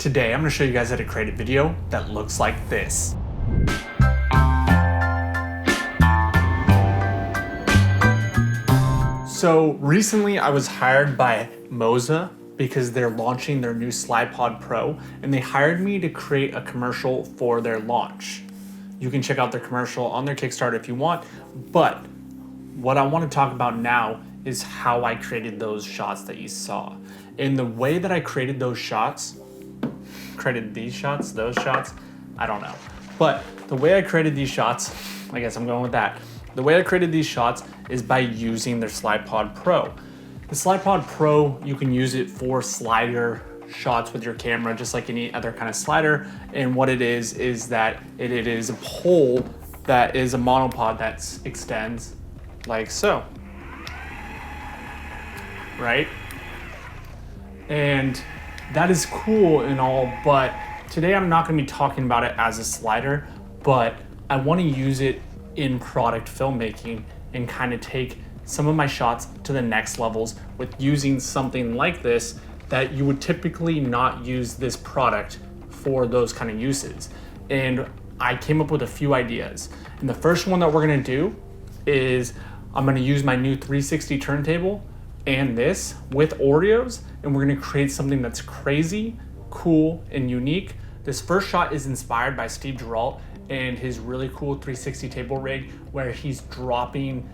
Today, I'm gonna show you guys how to create a video that looks like this. So recently I was hired by Moza because they're launching their new Slypod Pro, and they hired me to create a commercial for their launch. You can check out their commercial on their Kickstarter if you want, but what I want to talk about now is how I created those shots that you saw. And the way that I created those shots, those shots, I don't know. But the way I created these shots, I guess I'm going with that. The way I created these shots is by using their Slypod Pro. The Slypod Pro, you can use it for slider shots with your camera, just like any other kind of slider. And what it is that it is a pole that is a monopod that extends like so, right? And that is cool and all, but today I'm not gonna be talking about it as a slider, but I wanna use it in product filmmaking and kind of take some of my shots to the next levels with using something like this that you would typically not use this product for those kind of uses. And I came up with a few ideas. And the first one that we're gonna do is I'm gonna use my new 360 turntable and this with Oreos, and we're gonna create something that's crazy, cool, and unique. This first shot is inspired by Steve Geralt and his really cool 360 table rig where he's dropping,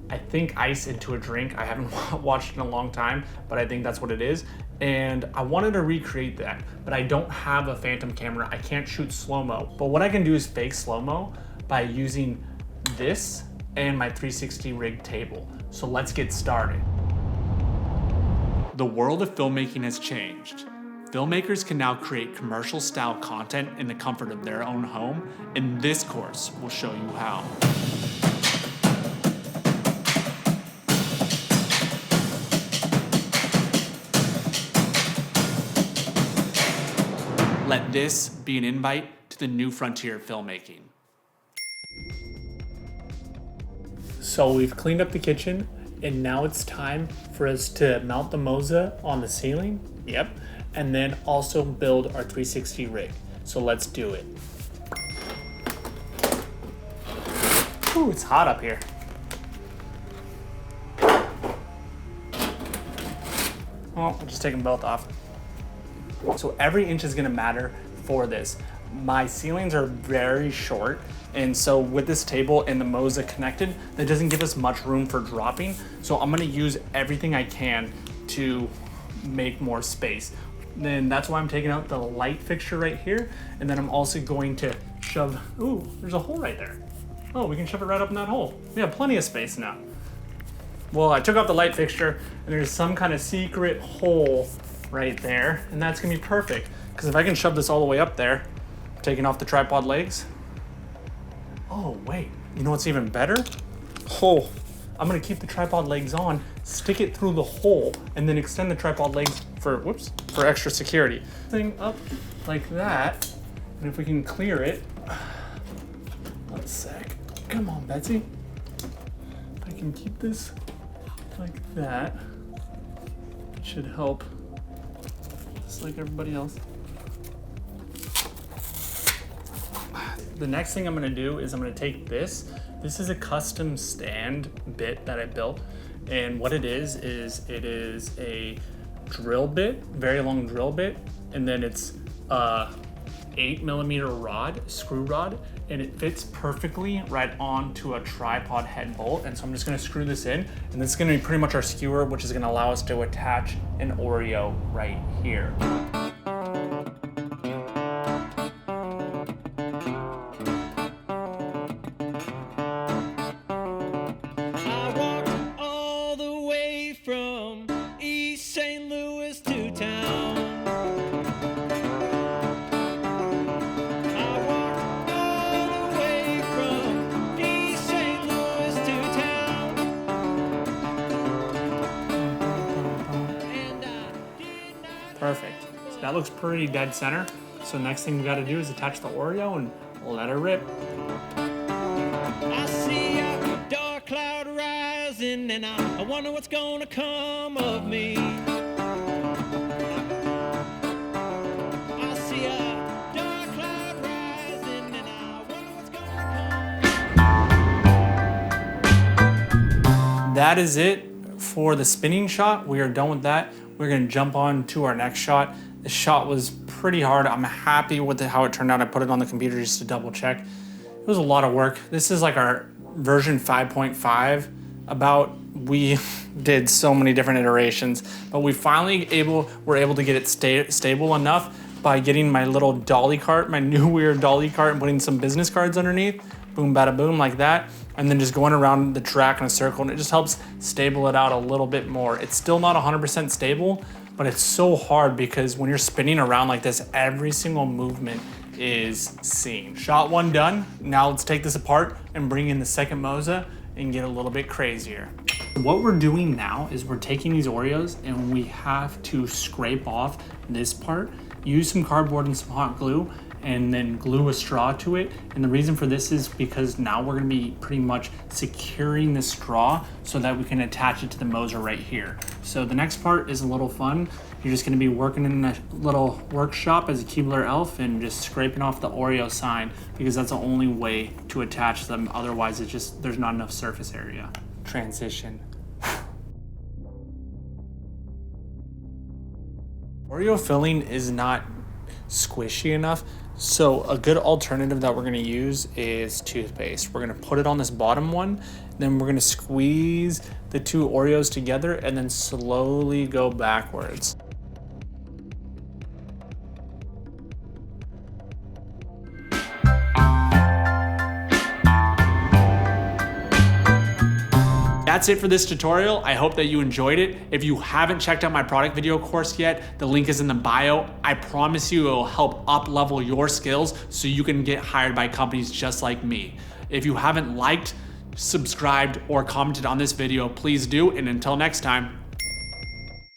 I think, ice into a drink. I haven't watched in a long time, but I think that's what it is. And I wanted to recreate that, but I don't have a phantom camera. I can't shoot slow-mo. But what I can do is fake slow-mo by using this and my 360 rig table. So let's get started. The world of filmmaking has changed. Filmmakers can now create commercial style content in the comfort of their own home, and this course will show you how. Let this be an invite to the new frontier of filmmaking. So we've cleaned up the kitchen, and now it's time for us to mount the Moza on the ceiling. Yep. And then also build our 360 rig. So let's do it. Ooh, it's hot up here. Well, I'll just take them both off. So every inch is gonna matter for this. My ceilings are very short, and so with this table and the Moza connected, that doesn't give us much room for dropping. So I'm gonna use everything I can to make more space. Then that's why I'm taking out the light fixture right here. And then I'm also going to shove, ooh, there's a hole right there. Oh, we can shove it right up in that hole. We have plenty of space now. Well, I took out the light fixture and there's some kind of secret hole right there. And that's gonna be perfect. Because if I can shove this all the way up there, taking off the tripod legs. Oh, wait, you know what's even better? Oh, I'm gonna keep the tripod legs on, stick it through the hole, and then extend the tripod legs for extra security. Thing up like that, and if we can clear it, 1 sec. Come on, Betsy. If I can keep this like that, it should help, just like everybody else. The next thing I'm gonna do is I'm gonna take this. This is a custom stand bit that I built. And what it is it is a drill bit, very long drill bit. And then it's a 8mm rod, screw rod, and it fits perfectly right onto a tripod head bolt. And so I'm just gonna screw this in, and this is gonna be pretty much our skewer, which is gonna allow us to attach an Oreo right here. Perfect. So that looks pretty dead center. So next thing we got to do is attach the Oreo and let her rip. I see a dark cloud rising and I wonder what's gonna come of me. I that is it for the spinning shot. We are done with that. We're gonna jump on to our next shot. The shot was pretty hard. I'm happy with how it turned out. I put it on the computer just to double check. It was a lot of work. This is like our version 5.5 about. We did so many different iterations, but we finally were able to get it stable enough by getting my little dolly cart, my new weird dolly cart, and putting some business cards underneath. Boom, bada boom, like that. And then just going around the track in a circle, and it just helps stable it out a little bit more. It's still not 100% stable, but it's so hard because when you're spinning around like this, every single movement is seen. Shot one done. Now let's take this apart and bring in the second Moza and get a little bit crazier. What we're doing now is we're taking these Oreos and we have to scrape off this part, use some cardboard and some hot glue, and then glue a straw to it. And the reason for this is because now we're gonna be pretty much securing the straw so that we can attach it to the Moza right here. So the next part is a little fun. You're just gonna be working in a little workshop as a Keebler elf and just scraping off the Oreo sign, because that's the only way to attach them. Otherwise, there's not enough surface area. Transition. Oreo filling is not squishy enough, so a good alternative that we're gonna use is toothpaste. We're gonna put it on this bottom one, then we're gonna squeeze the two Oreos together and then slowly go backwards. That's it for this tutorial. I hope that you enjoyed it. If you haven't checked out my product video course yet, the link is in the bio. I promise you it will help up level your skills so you can get hired by companies just like me. If you haven't liked, subscribed, or commented on this video, please do. And until next time,